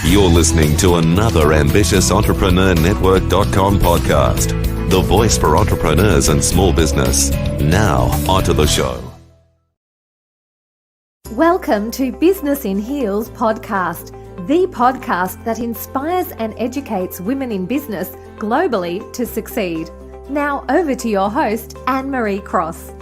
You're listening to another ambitious entrepreneurnetwork.com podcast, the voice for entrepreneurs and small business. Now, onto the show. Welcome to Business in Heels podcast, the podcast that inspires and educates women in business globally to succeed. Now over to your host, Anne-Marie Cross.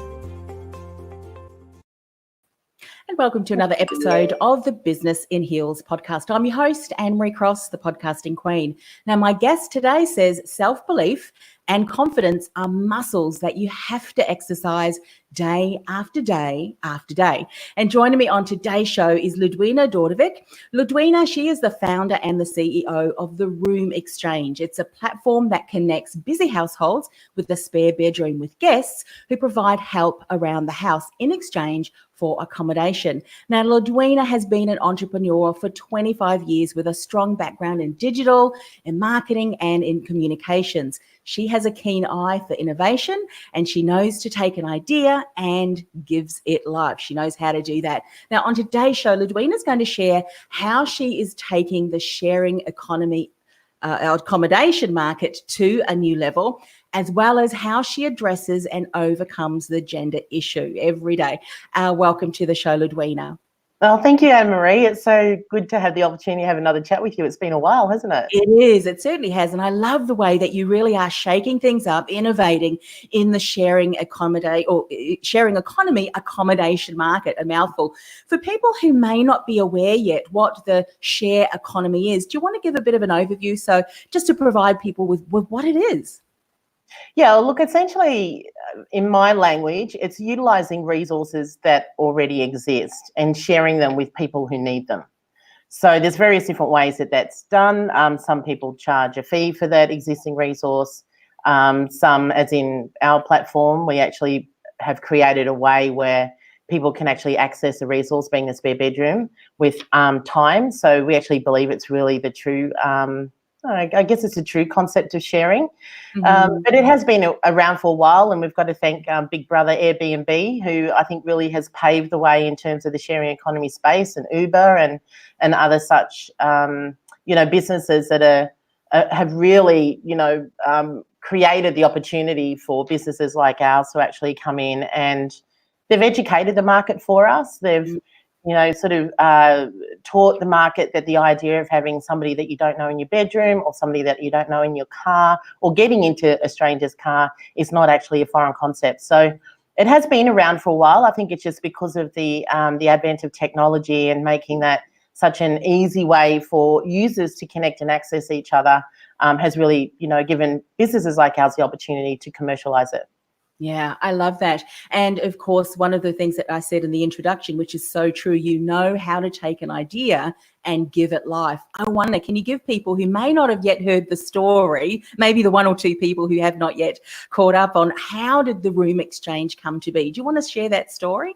And welcome to another episode of the Business in Heels podcast. I'm your host, Anne-Marie Cross, the podcasting queen. Now, my guest today says self-belief and confidence are muscles that you have to exercise day after day after day. And joining me on today's show is Ludwina Dautovic. Ludwina, she is the founder and the CEO of the Room Xchange. It's a platform that connects busy households with a spare bedroom with guests who provide help around the house in exchange for accommodation. Now, Ludwina has been an entrepreneur for 25 years with a strong background in digital, in marketing, and in communications. She has a keen eye for innovation, and she knows to take an idea and gives it life. She knows how to do that. Now, on today's show, Ludwina is going to share how she is taking the sharing economy accommodation market to a new level, as well as how she addresses and overcomes the gender issue every day. Welcome to the show, Ludwina. Well, thank you, Anne-Marie. It's so good to have the opportunity to have another chat with you. It's been a while, hasn't it? It is. It certainly has. And I love the way that you really are shaking things up, innovating in the sharing economy accommodation market, a mouthful. For people who may not be aware yet what the share economy is, do you want to give a bit of an overview? So just to provide people with what it is. Yeah, well, look, essentially, in my language, it's utilising resources that already exist and sharing them with people who need them. So there's various different ways that that's done. Some people charge a fee for that existing resource. Some, as in our platform, we actually have created a way where people can actually access a resource, being a spare bedroom, with time. So we actually believe it's really the true I guess it's a true concept of sharing, but it has been around for a while, and we've got to thank Big Brother Airbnb, who I think really has paved the way in terms of the sharing economy space, and Uber and other such businesses that have really created the opportunity for businesses like ours to actually come in, and they've educated the market for us. They've taught the market that the idea of having somebody that you don't know in your bedroom, or somebody that you don't know in your car, or getting into a stranger's car is not actually a foreign concept. So it has been around for a while. I think it's just because of the advent of technology and making that such an easy way for users to connect and access each other has really, given businesses like ours the opportunity to commercialise it. Yeah, I love that. And of course, one of the things that I said in the introduction, which is so true, you know how to take an idea and give it life. I wonder, can you give people who may not have yet heard the story, maybe the one or two people who have not yet caught up on, how did the Room Xchange come to be? Do you want to share that story?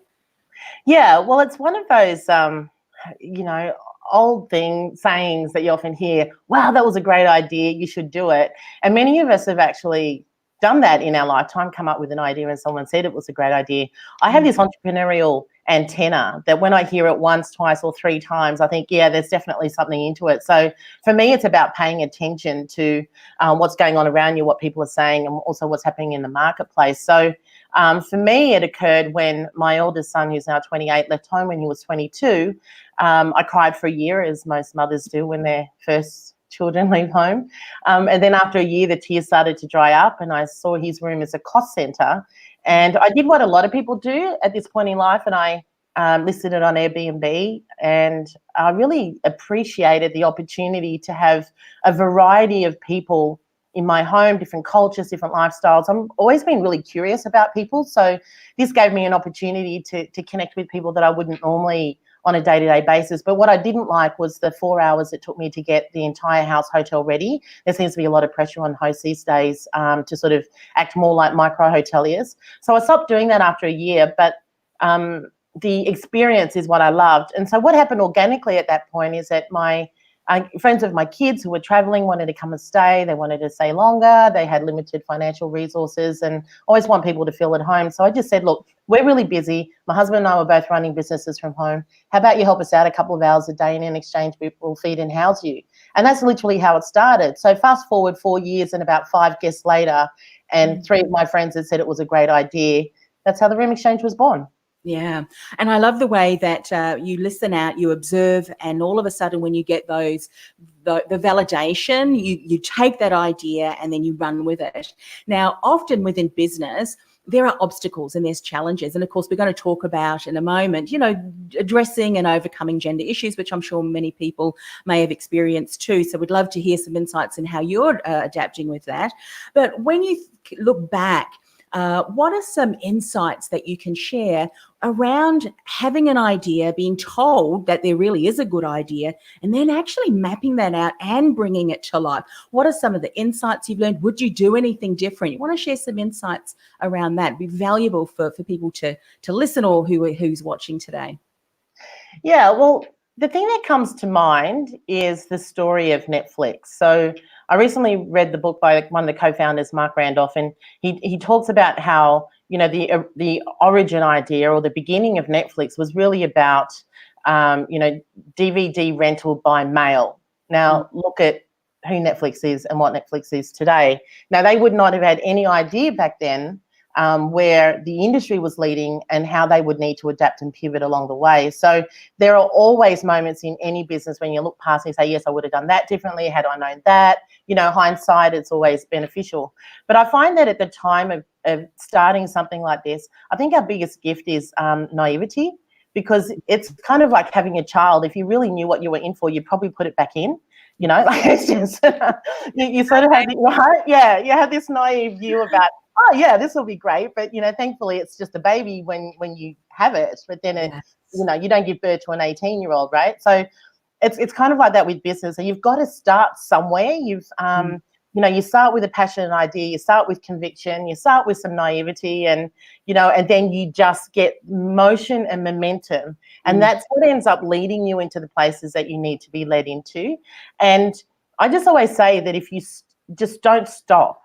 Yeah, well, it's one of those, old sayings that you often hear, wow, that was a great idea, you should do it. And many of us have actually done that in our lifetime, come up with an idea and someone said it was a great idea. I have this entrepreneurial antenna that when I hear it once, twice, or three times, I think, yeah, there's definitely something into it. So for me, it's about paying attention to what's going on around you, what people are saying, and also what's happening in the marketplace. So for me, it occurred when my oldest son, who's now 28, left home when he was 22. I cried for a year, as most mothers do when their first children leave home. And then after a year, the tears started to dry up, and I saw his room as a cost centre. And I did what a lot of people do at this point in life, and I listed it on Airbnb, and I really appreciated the opportunity to have a variety of people in my home, different cultures, different lifestyles. I've always been really curious about people, so this gave me an opportunity to connect with people that I wouldn't normally on a day-to-day basis. But what I didn't like was the 4 hours it took me to get the entire house hotel ready. There seems to be a lot of pressure on hosts these days to sort of act more like micro-hoteliers. So I stopped doing that after a year, but the experience is what I loved. And so what happened organically at that point is that my friends of my kids who were traveling wanted to come and stay. They wanted to stay longer. They had limited financial resources and always want people to feel at home. So I just said, look, we're really busy. My husband and I were both running businesses from home. How about you help us out a couple of hours a day, and in exchange we will feed and house you? And that's literally how it started. So fast forward 4 years and about 5 guests later, and 3 of my friends had said it was a great idea. That's how the Room Xchange was born. Yeah. And I love the way that you listen out, you observe, and all of a sudden when you get the validation, you take that idea and then you run with it. Now, often within business, there are obstacles and there's challenges. And of course, we're going to talk about in a moment, addressing and overcoming gender issues, which I'm sure many people may have experienced too. So we'd love to hear some insights in how you're adapting with that. But when you look back, what are some insights that you can share around having an idea, being told that there really is a good idea, and then actually mapping that out and bringing it to life? What are some of the insights you've learned? Would you do anything different? You want to share some insights around that? It'd be valuable for people to listen, or who's watching today. Yeah, well, the thing that comes to mind is the story of Netflix. So I recently read the book by one of the co-founders, Mark Randolph, and he talks about how, the origin idea or the beginning of Netflix was really about, DVD rental by mail. Now, look at who Netflix is and what Netflix is today. Now, they would not have had any idea back then where the industry was leading and how they would need to adapt and pivot along the way. So there are always moments in any business when you look past and you say, yes, I would have done that differently had I known that. Hindsight, it's always beneficial. But I find that at the time of starting something like this, I think our biggest gift is naivety, because it's kind of like having a child. If you really knew what you were in for, you'd probably put it back in. It's just, you sort of have, right? Yeah, you have this naive view about, oh yeah, this will be great, but thankfully it's just a baby when you have it. But then you don't give birth to an 18-year-old, right? So it's kind of like that with business. So you've got to start somewhere. You start with a passionate idea, you start with conviction, you start with some naivety, and then you just get motion and momentum, and that's what ends up leading you into the places that you need to be led into. And I just always say that if you just don't stop,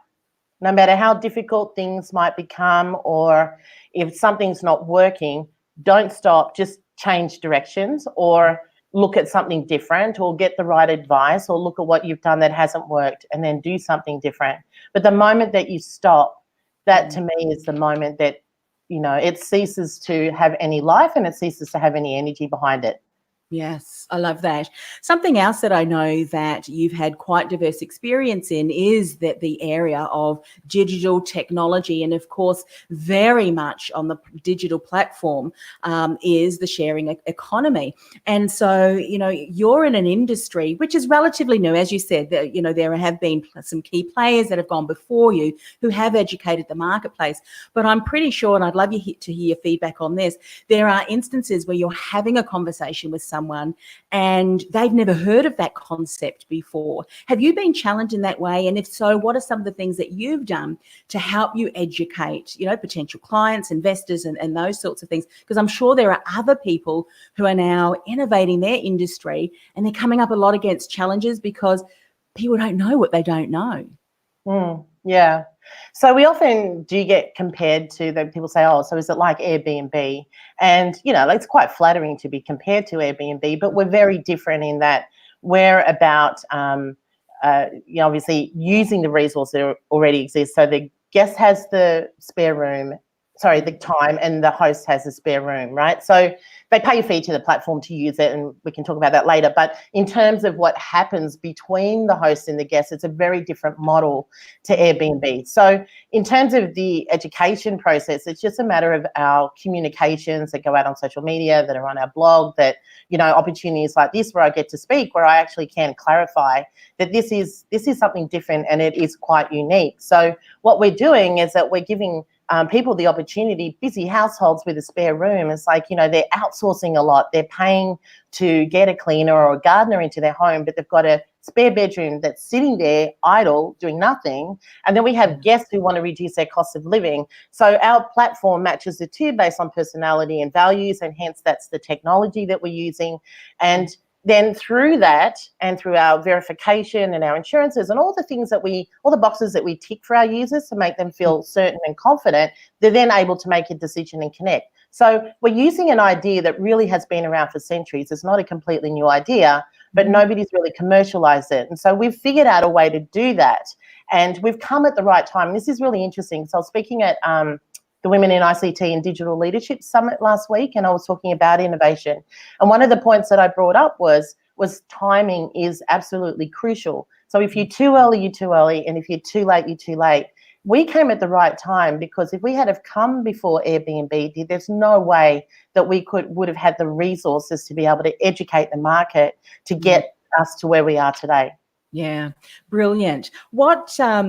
no matter how difficult things might become, or if something's not working, don't stop, just change directions, or look at something different, or get the right advice, or look at what you've done that hasn't worked and then do something different. But the moment that you stop, that to me is the moment that, it ceases to have any life and it ceases to have any energy behind it. Yes, I love that. Something else that I know that you've had quite diverse experience in is that the area of digital technology, and of course, very much on the digital platform is the sharing economy. And so, you're in an industry which is relatively new, as you said. There have been some key players that have gone before you who have educated the marketplace. But I'm pretty sure, and I'd love you to hear feedback on this, there are instances where you're having a conversation with someone and they've never heard of that concept before. Have you been challenged in that way? And if so, what are some of the things that you've done to help you educate, potential clients, investors, and those sorts of things? Because I'm sure there are other people who are now innovating their industry and they're coming up a lot against challenges because people don't know what they don't know. Yeah. So we often do get compared to, that people say, oh, so is it like Airbnb? And, it's quite flattering to be compared to Airbnb, but we're very different in that we're about, obviously using the resource that already exists. So the guest has the time, and the host has a spare room, right? So they pay a fee to the platform to use it, and we can talk about that later. But in terms of what happens between the host and the guest, it's a very different model to Airbnb. So in terms of the education process, it's just a matter of our communications that go out on social media, that are on our blog, that, opportunities like this where I get to speak, where I actually can clarify that this is something different and it is quite unique. So what we're doing is that we're giving people the opportunity, busy households with a spare room. It's like, they're outsourcing a lot. They're paying to get a cleaner or a gardener into their home, but they've got a spare bedroom that's sitting there idle, doing nothing. And then we have guests who want to reduce their cost of living. So our platform matches the two based on personality and values, and hence that's the technology that we're using. And then through that and through our verification and our insurances and all the things that all the boxes that we tick for our users to make them feel certain and confident, they're then able to make a decision and connect. So we're using an idea that really has been around for centuries. It's not a completely new idea, but nobody's really commercialized it. And so we've figured out a way to do that. And we've come at the right time. This is really interesting. So I was speaking at the Women in ICT and Digital Leadership Summit last week, and I was talking about innovation. And one of the points that I brought up was timing is absolutely crucial. So if you're too early, you're too early, and if you're too late, you're too late. We came at the right time, because if we had have come before Airbnb did, there's no way that we would have had the resources to be able to educate the market to get us to where we are today. Yeah, brilliant. What are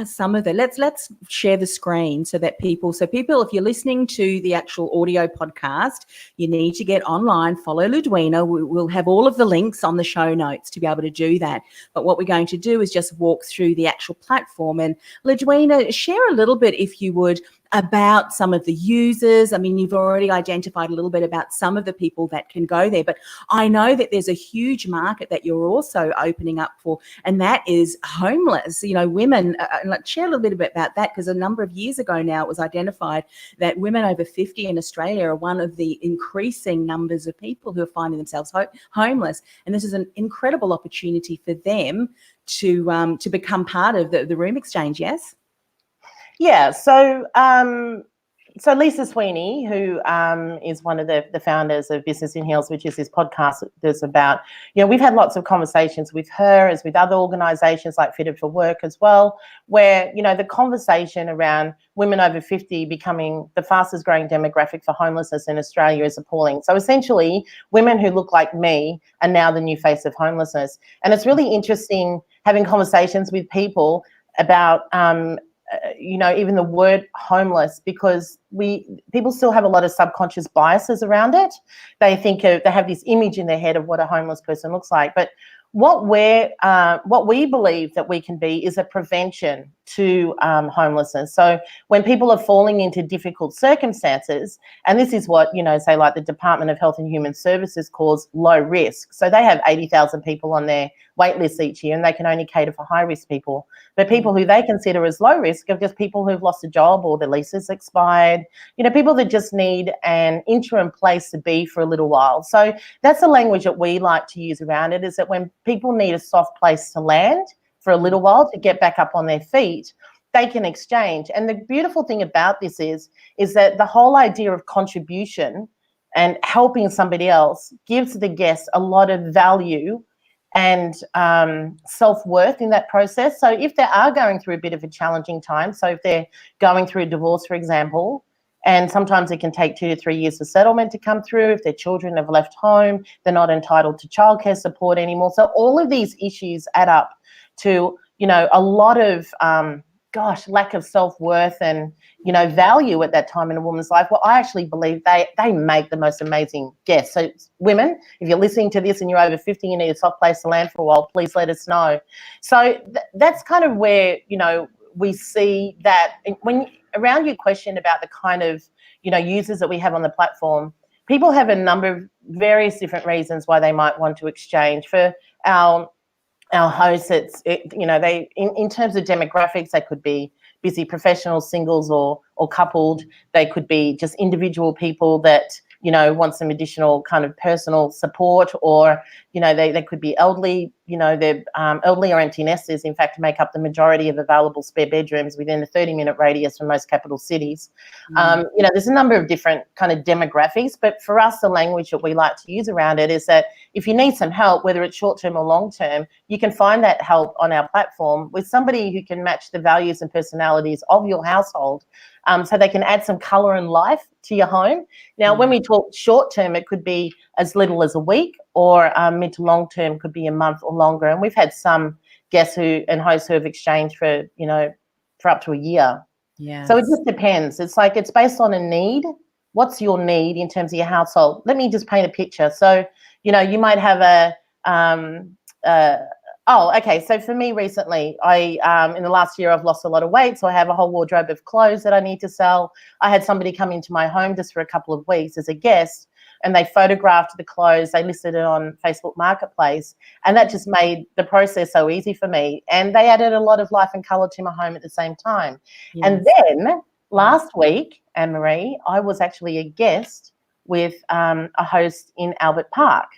some of the, let's share the screen so people, if you're listening to the actual audio podcast, you need to get online, follow Ludwina. We'll have all of the links on the show notes to be able to do that. But what we're going to do is just walk through the actual platform. And Ludwina, share a little bit, if you would, about some of the users. I mean, you've already identified a little bit about some of the people that can go there, but I know that there's a huge market that you're also opening up for, and that is homeless, women. Let's share a little bit about that, because a number of years ago now it was identified that women over 50 in Australia are one of the increasing numbers of people who are finding themselves homeless. And this is an incredible opportunity for them to become part of the Room Xchange, yes? Yeah, so Lisa Sweeney, who is one of the founders of Business in Heels, which is this podcast that's about, we've had lots of conversations with her, as with other organisations like Fitted for Work as well, where, the conversation around women over 50 becoming the fastest growing demographic for homelessness in Australia is appalling. So essentially, women who look like me are now the new face of homelessness. And it's really interesting having conversations with people about even the word homeless, because people still have a lot of subconscious biases around it. They have this image in their head of what a homeless person looks like. But what we believe that we can be is a prevention to homelessness. So when people are falling into difficult circumstances, and this is what, say like the Department of Health and Human Services calls low risk. So they have 80,000 people on their wait lists each year, and they can only cater for high risk people. But people who they consider as low risk are just people who've lost a job or their lease is expired, people that just need an interim place to be for a little while. So that's the language that we like to use around it, is that when people need a soft place to land for a little while to get back up on their feet, they can exchange. And the beautiful thing about this is that the whole idea of contribution and helping somebody else gives the guest a lot of value and self-worth in that process. So if they are going through a bit of a challenging time, so if they're going through a divorce, for example, and sometimes it can take 2 to 3 years for settlement to come through. If their children have left home, they're not entitled to childcare support anymore. So all of these issues add up to, a lot of, lack of self-worth and, value at that time in a woman's life. Well, I actually believe they make the most amazing guests. So women, if you're listening to this and you're over 50, you need a soft place to land for a while, please let us know. So that's kind of where, we see that when around your question about the kind of, users that we have on the platform, people have a number of various different reasons why they might want to exchange. For our hosts, they in terms of demographics, they could be busy professionals, singles or coupled. They could be just individual people that, want some additional kind of personal support, or, they could be elderly, they're elderly or empty nesters, in fact, make up the majority of available spare bedrooms within a 30-minute radius from most capital cities. There's a number of different kind of demographics, but for us, the language that we like to use around it is that if you need some help, whether it's short-term or long-term, you can find that help on our platform with somebody who can match the values and personalities of your household, so they can add some colour and life to your home. Now, when we talk short-term, it could be as little as a week, or mid to long-term could be a month or longer. And we've had some guests and hosts who have exchanged for up to a year. Yeah. So it just depends. It's based on a need. What's your need in terms of your household? Let me just paint a picture. So, you might have so for me recently, in the last year, I've lost a lot of weight. So I have a whole wardrobe of clothes that I need to sell. I had somebody come into my home just for a couple of weeks as a guest and they photographed the clothes. They listed it on Facebook Marketplace, and that just made the process so easy for me. And they added a lot of life and colour to my home at the same time. Yes. And then last week, Anne-Marie, I was actually a guest with a host in Albert Park,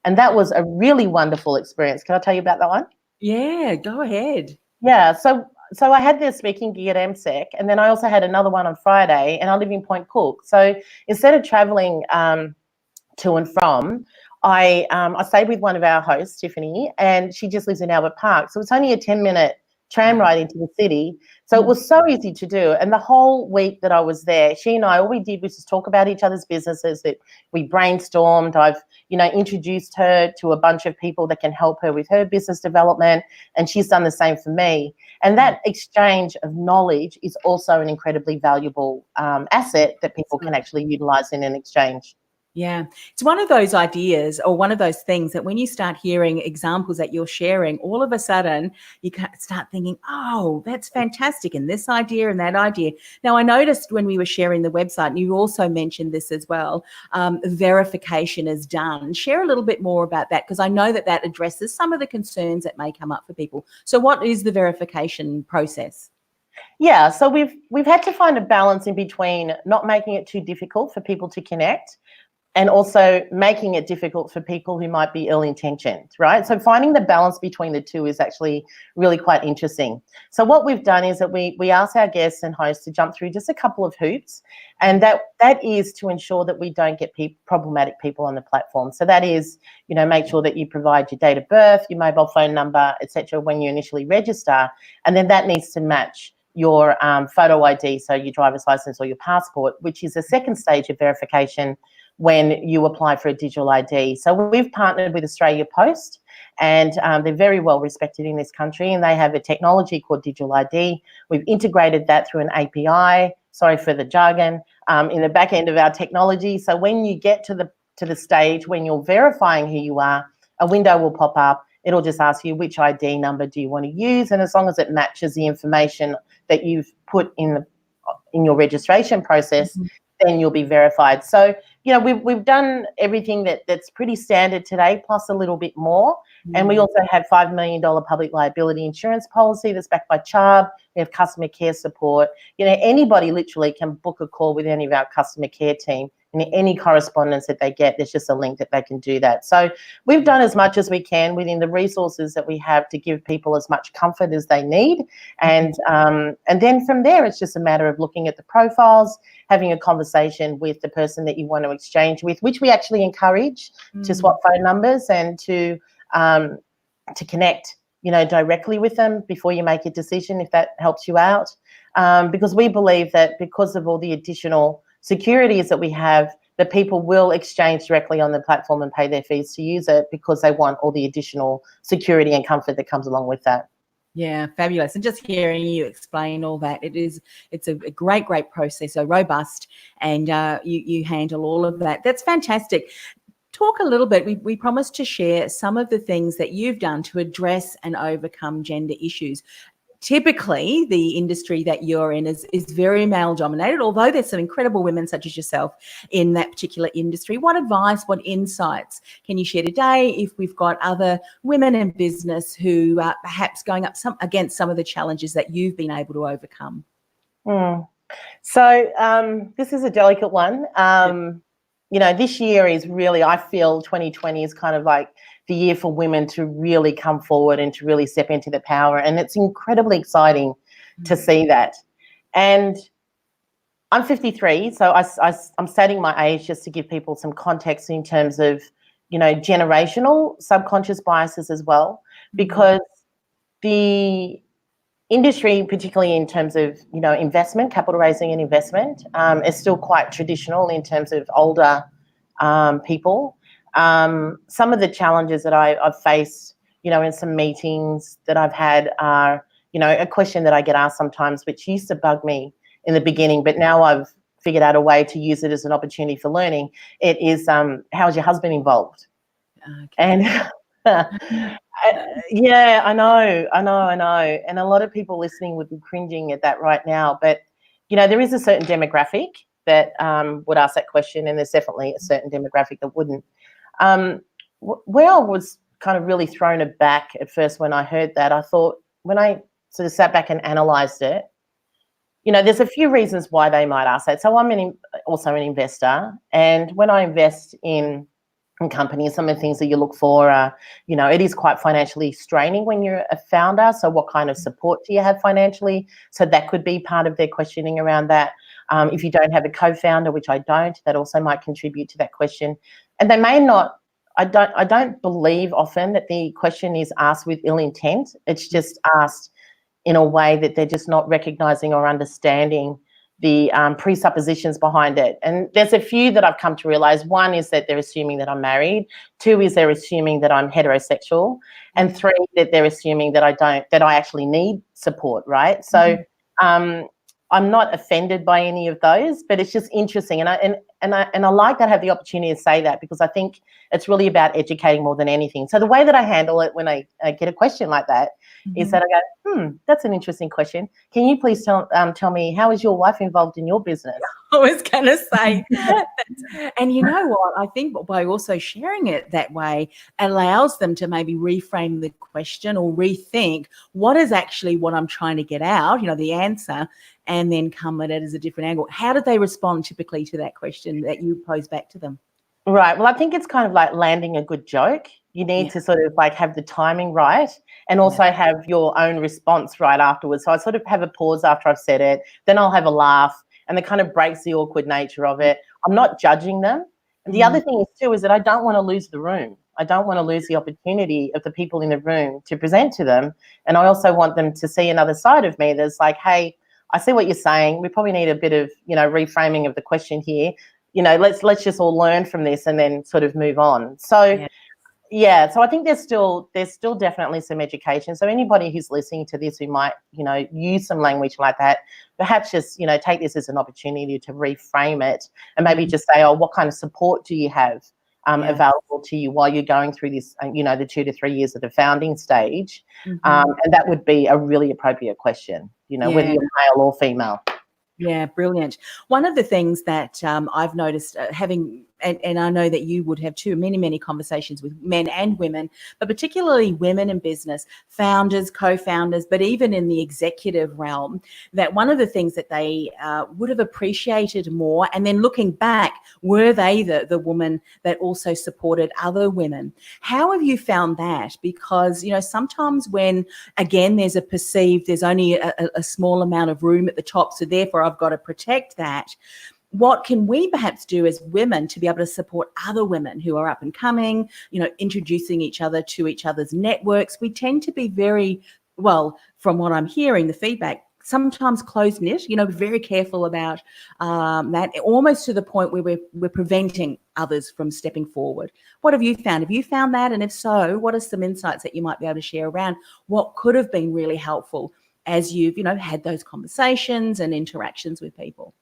and that was a really wonderful experience. Can I tell you about that one? Yeah, go ahead. Yeah, so I had their speaking gig at MSEC, and then I also had another one on Friday, and I live in Point Cook. So instead of travelling to and from, I stayed with one of our hosts, Tiffany, and she just lives in Albert Park. So it's only a 10-minute tram ride into the city. So it was so easy to do. And the whole week that I was there, she and I, all we did was just talk about each other's businesses. That we brainstormed. I've, introduced her to a bunch of people that can help her with her business development, and she's done the same for me. And that exchange of knowledge is also an incredibly valuable asset that people can actually utilize in an exchange. Yeah, it's one of those ideas or one of those things that when you start hearing examples that you're sharing, all of a sudden you can start thinking, oh, that's fantastic, and this idea and that idea. Now, I noticed when we were sharing the website, and you also mentioned this as well, verification is done. Share a little bit more about that, because I know that addresses some of the concerns that may come up for people. So what is the verification process? Yeah, so we've had to find a balance in between not making it too difficult for people to connect, and also making it difficult for people who might be ill-intentioned, right? So finding the balance between the two is actually really quite interesting. So what we've done is that we ask our guests and hosts to jump through just a couple of hoops, and that is to ensure that we don't get problematic people on the platform. So that is, make sure that you provide your date of birth, your mobile phone number, etc., when you initially register, and then that needs to match your photo ID, so your driver's license or your passport, which is a second stage of verification when you apply for a digital ID. So we've partnered with Australia Post, and they're very well respected in this country, and they have a technology called digital ID. We've integrated that through an API, sorry for the jargon, in the back end of our technology. So when you get to the stage when you're verifying who you are, a window will pop up. It'll just ask you which ID number do you want to use, and as long as it matches the information that you've put in your registration process, then you'll be verified. So, we've done everything that's pretty standard today, plus a little bit more. And we also have $5 million public liability insurance policy that's backed by Chubb. We have customer care support. Anybody literally can book a call with any of our customer care team. And any correspondence that they get, there's just a link that they can do that. So we've done as much as we can within the resources that we have to give people as much comfort as they need. And then from there, it's just a matter of looking at the profiles, having a conversation with the person that you want to exchange with, which we actually encourage to swap phone numbers and to connect, directly with them before you make a decision, if that helps you out. Because we believe that because of all the additional securities that we have, that people will exchange directly on the platform and pay their fees to use it because they want all the additional security and comfort that comes along with that. Yeah, fabulous. And just hearing you explain all that, it's a great process, so robust, and you handle all of that. That's fantastic. Talk a little bit, we promised to share some of the things that you've done to address and overcome gender issues. Typically, the industry that you're in is very male-dominated, although there's some incredible women such as yourself in that particular industry. What advice, what insights can you share today if we've got other women in business who are perhaps going up against some of the challenges that you've been able to overcome? So this is a delicate one. This year is really, I feel 2020 is kind of like the year for women to really come forward and to really step into their power. And it's incredibly exciting to see that. And I'm 53, so I'm stating my age just to give people some context in terms of, generational subconscious biases as well, because the industry, particularly in terms of, investment, capital raising and investment, is still quite traditional in terms of older people. Some of the challenges that I've faced, in some meetings that I've had are, a question that I get asked sometimes, which used to bug me in the beginning, but now I've figured out a way to use it as an opportunity for learning. It is, how is your husband involved? Okay. And yeah, I know. And a lot of people listening would be cringing at that right now. But, there is a certain demographic that would ask that question, and there's definitely a certain demographic that wouldn't. Where I was kind of really thrown aback at first when I heard that, I thought, when I sort of sat back and analysed it, there's a few reasons why they might ask that. So I'm also an investor, and when I invest in companies, some of the things that you look for are, it is quite financially straining when you're a founder. So what kind of support do you have financially? So that could be part of their questioning around that. If you don't have a co-founder, which I don't, that also might contribute to that question. And they may not, I don't believe often that the question is asked with ill intent. It's just asked in a way that they're just not recognising or understanding the presuppositions behind it. And there's a few that I've come to realise. One is that they're assuming that I'm married. Two is they're assuming that I'm heterosexual. And three, that they're assuming that I actually need support, right? So I'm not offended by any of those, but it's just interesting. And I like that I have the opportunity to say that, because I think it's really about educating more than anything. So the way that I handle it when I get a question like that is that I go, that's an interesting question. Can you please tell me, how is your wife involved in your business? I was going to say that. And you know what? I think by also sharing it that way allows them to maybe reframe the question or rethink what is actually what I'm trying to get out, the answer, and then come at it as a different angle. How did they respond typically to that question that you pose back to them? Right. Well, I think it's kind of like landing a good joke. You need to sort of like have the timing right, and also have your own response right afterwards. So I sort of have a pause after I've said it, then I'll have a laugh, and it kind of breaks the awkward nature of it. I'm not judging them. And the other thing is too, is that I don't want to lose the room. I don't want to lose the opportunity of the people in the room to present to them. And I also want them to see another side of me that's like, hey, I see what you're saying. We probably need a bit of, reframing of the question here. Let's just all learn from this and then sort of move on. So so I think there's still definitely some education. So anybody who's listening to this who might, use some language like that, perhaps just, take this as an opportunity to reframe it and maybe just say, what kind of support do you have available to you while you're going through this, the 2 to 3 years of the founding stage. And that would be a really appropriate question, whether you're male or female. Yeah, brilliant. One of the things that I've noticed having, and I know that you would have too, many conversations with men and women, but particularly women in business, founders, co-founders, but even in the executive realm, that one of the things that they would have appreciated more, and then looking back, were they the woman that also supported other women? How have you found that? Because, sometimes when, again, there's only a small amount of room at the top, so therefore I've got to protect that. What can we perhaps do as women to be able to support other women who are up and coming, introducing each other to each other's networks? We tend to be very, well, from what I'm hearing, the feedback, sometimes close-knit, very careful about that, almost to the point where we're preventing others from stepping forward. What have you found? Have you found that? And if so, what are some insights that you might be able to share around what could have been really helpful as you've, had those conversations and interactions with people?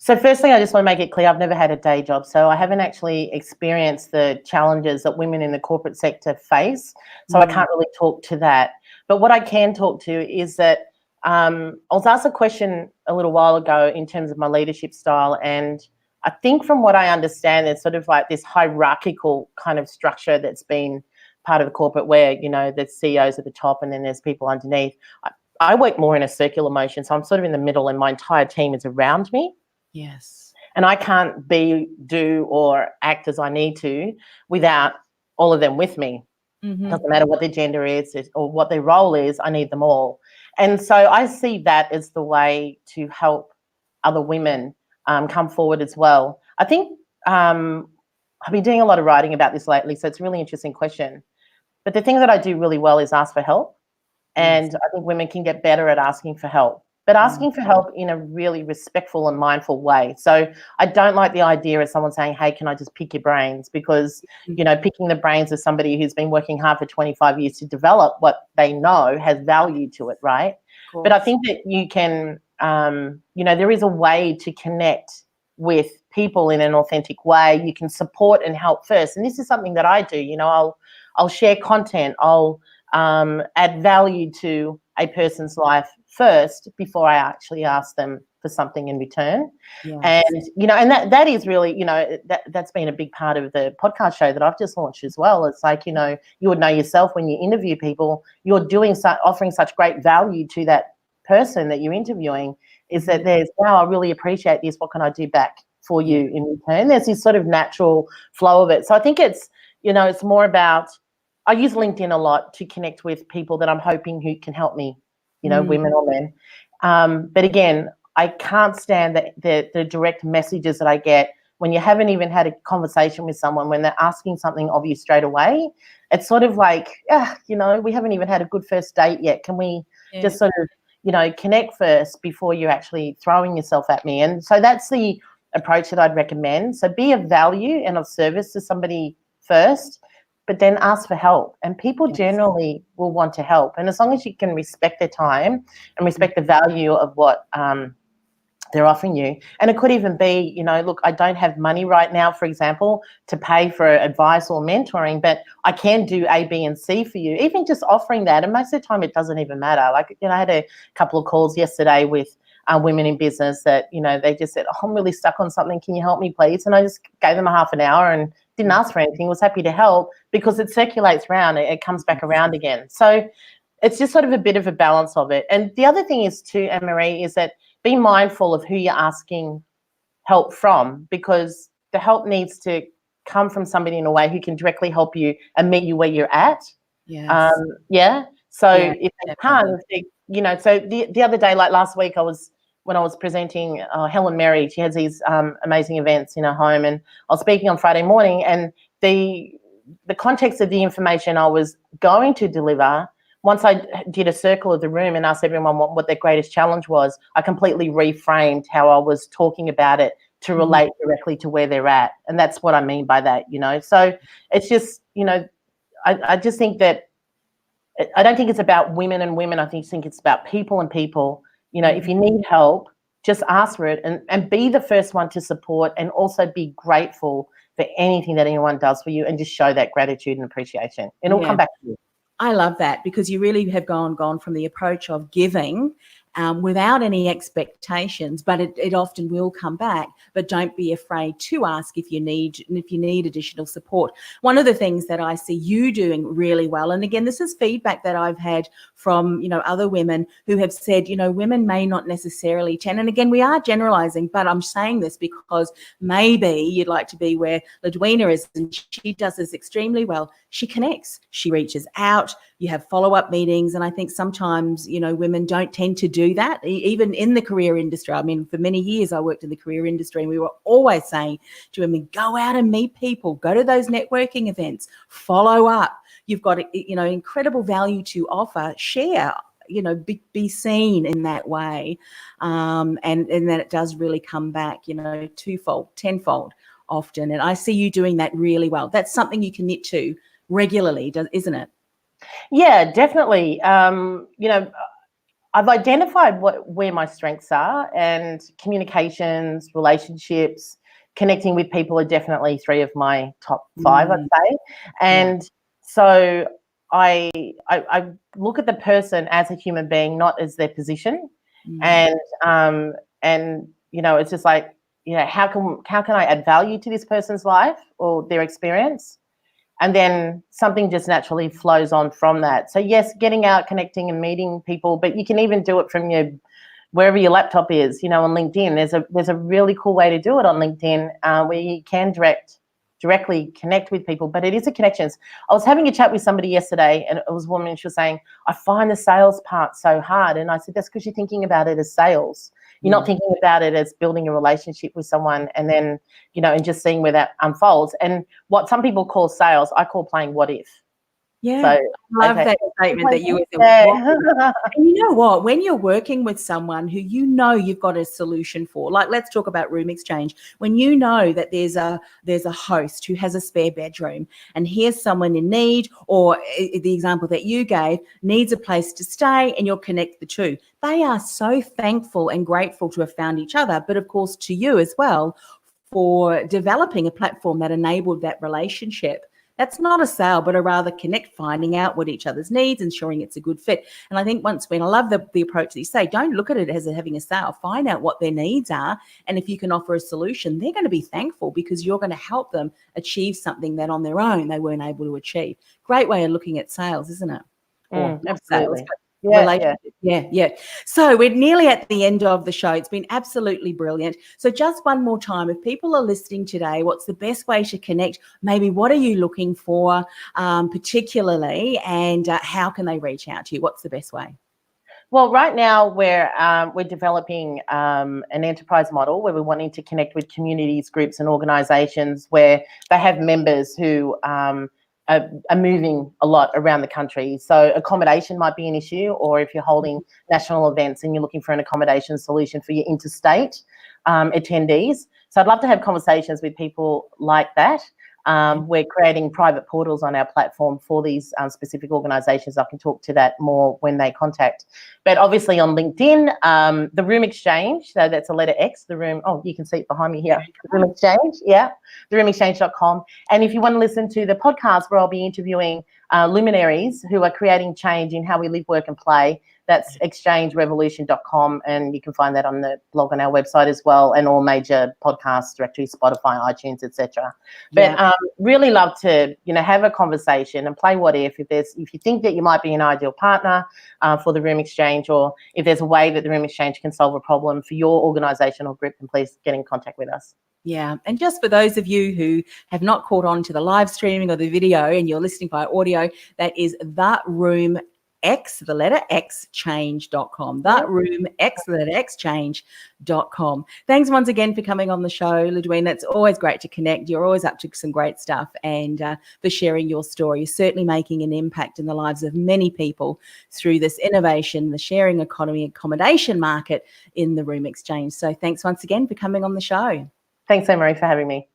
So firstly, I just want to make it clear, I've never had a day job, so I haven't actually experienced the challenges that women in the corporate sector face, so I can't really talk to that. But what I can talk to is that I was asked a question a little while ago in terms of my leadership style, and I think from what I understand, there's sort of like this hierarchical kind of structure that's been part of the corporate where, the CEOs at the top and then there's people underneath. I work more in a circular motion, so I'm sort of in the middle and my entire team is around me. Yes. And I can't do or act as I need to without all of them with me. Doesn't matter what their gender is or what their role is, I need them all. And so I see that as the way to help other women come forward as well. I think I've been doing a lot of writing about this lately, so it's a really interesting question. But the thing that I do really well is ask for help. And I think women can get better at asking for help, but asking for help in a really respectful and mindful way. So I don't like the idea of someone saying, hey, can I just pick your brains? Because, picking the brains of somebody who's been working hard for 25 years to develop what they know has value to it, right? But I think that you can, there is a way to connect with people in an authentic way. You can support and help first. And this is something that I do. I'll share content. I'll add value to a person's life first before I actually ask them for something in return. Yes. And, you know, and that is really, you know, that's been a big part of the podcast show that I've just launched as well. It's like, you know, you would know yourself when you interview people, you're offering such great value to that person that you're interviewing, is that there's, wow, I really appreciate this. What can I do back for you in return? There's this sort of natural flow of it. So I think it's, you know, it's more about, I use LinkedIn a lot to connect with people that I'm hoping who can help me, you know, women or men. But again, I can't stand the direct messages that I get when you haven't even had a conversation with someone, when they're asking something of you straight away. It's sort of like, you know, we haven't even had a good first date yet. Can we just sort of, you know, connect first before you're actually throwing yourself at me? And so that's the approach that I'd recommend. So be of value and of service to somebody first, but then ask for help. And people generally will want to help. And as long as you can respect their time and respect the value of what they're offering you. And it could even be, you know, look, I don't have money right now, for example, to pay for advice or mentoring, but I can do A, B, and C for you. Even just offering that. And most of the time it doesn't even matter. Like, you know, I had a couple of calls yesterday with women in business that, you know, they just said, oh, I'm really stuck on something. Can you help me, please? And I just gave them a half an hour and didn't ask for anything, was happy to help, because it circulates around, it comes back around again. So it's just sort of a bit of a balance of it. And the other thing is too, Anne-Marie, is that be mindful of who you're asking help from, because the help needs to come from somebody in a way who can directly help you and meet you where you're at. Yes. So if they can't, you know, so the other day, like last week, when I was presenting Helen Merry, she has these amazing events in her home, and I was speaking on Friday morning, and the context of the information I was going to deliver, once I did a circle of the room and asked everyone what their greatest challenge was, I completely reframed how I was talking about it to relate directly to where they're at. And that's what I mean by that, you know. So it's just, you know, I just think that, I don't think it's about women and women. I think it's about people and people. You know, if you need help, just ask for it, and be the first one to support, and also be grateful for anything that anyone does for you, and just show that gratitude and appreciation. And it'll come back to you. I love that, because you really have gone from the approach of giving without any expectations, but it often will come back. But don't be afraid to ask if you need additional support. One of the things that I see you doing really well, and again, this is feedback that I've had from, you know, other women who have said, you know, women may not necessarily tend, and again, we are generalizing, but I'm saying this because maybe you'd like to be where Ludwina is, and she does this extremely well. She connects, she reaches out, you have follow-up meetings. And I think sometimes, you know, women don't tend to do that, even in the career industry. I mean, for many years I worked in the career industry, and we were always saying to women, go out and meet people, go to those networking events, follow up. You've got, you know, incredible value to offer, share, you know, be seen in that way. And then it does really come back, you know, twofold, tenfold often. And I see you doing that really well. That's something you commit to regularly, isn't it? Yeah, definitely. You know, I've identified where my strengths are, and communications, relationships, connecting with people are definitely 3 of my top 5, I'd say. And so I look at the person as a human being, not as their position. And you know, it's just like, you know, how can I add value to this person's life or their experience? And then something just naturally flows on from that. So yes, getting out, connecting and meeting people, but you can even do it from wherever your laptop is, you know, on LinkedIn. There's a really cool way to do it on LinkedIn, where you can directly connect with people, but it is a connections. I was having a chat with somebody yesterday, and it was a woman, and she was saying, I find the sales part so hard. And I said, that's because you're thinking about it as sales. You're not thinking about it as building a relationship with someone and then, you know, and just seeing where that unfolds. And what some people call sales, I call playing what if. Yeah, So, I love that statement that you were And you know what? When you're working with someone who you know you've got a solution for, like let's talk about Room Xchange. When you know that there's a host who has a spare bedroom, and here's someone in need, or the example that you gave, needs a place to stay, and you'll connect the two. They are so thankful and grateful to have found each other, but of course to you as well for developing a platform that enabled that relationship. That's not a sale, but a rather connect, finding out what each other's needs, ensuring it's a good fit. And I think when I love the approach that you say, don't look at it as having a sale, find out what their needs are. And if you can offer a solution, they're going to be thankful because you're going to help them achieve something that on their own they weren't able to achieve. Great way of looking at sales, isn't it? Or not Absolutely. sales, but Yeah. relationship. Yeah. So we're nearly at the end of the show. It's been absolutely brilliant. So just one more time, if people are listening today, what's the best way to connect? Maybe what are you looking for particularly, and how can they reach out to you? What's the best way? Well, right now we're developing an enterprise model where we're wanting to connect with communities, groups, and organisations where they have members who are moving a lot around the country. So accommodation might be an issue, or if you're holding national events and you're looking for an accommodation solution for your interstate attendees. So I'd love to have conversations with people like that. We're creating private portals on our platform for these specific organisations. I can talk to that more when they contact. But obviously on LinkedIn, the Room Xchange, so that's a letter X, the room, you can see it behind me here, the Room Xchange, the roomxchange.com. And if you want to listen to the podcast where I'll be interviewing luminaries who are creating change in how we live, work and play, that's exchangerevolution.com, and you can find that on the blog on our website as well, and all major podcast directories, Spotify, iTunes, etc. But really love to have a conversation and play what if you think that you might be an ideal partner for the Room Xchange, or if there's a way that the Room Xchange can solve a problem for your organisation or group, then please get in contact with us. Yeah, and just for those of you who have not caught on to the live streaming or the video and you're listening by audio, that is the Room X, the letter X, change.com. That Room X, the letter X, change.com. Thanks once again for coming on the show, Ludwina. It's always great to connect. You're always up to some great stuff, and for sharing your story. You're certainly making an impact in the lives of many people through this innovation, the sharing economy accommodation market in the Room Xchange. So thanks once again for coming on the show. Thanks, Anne-Marie, for having me.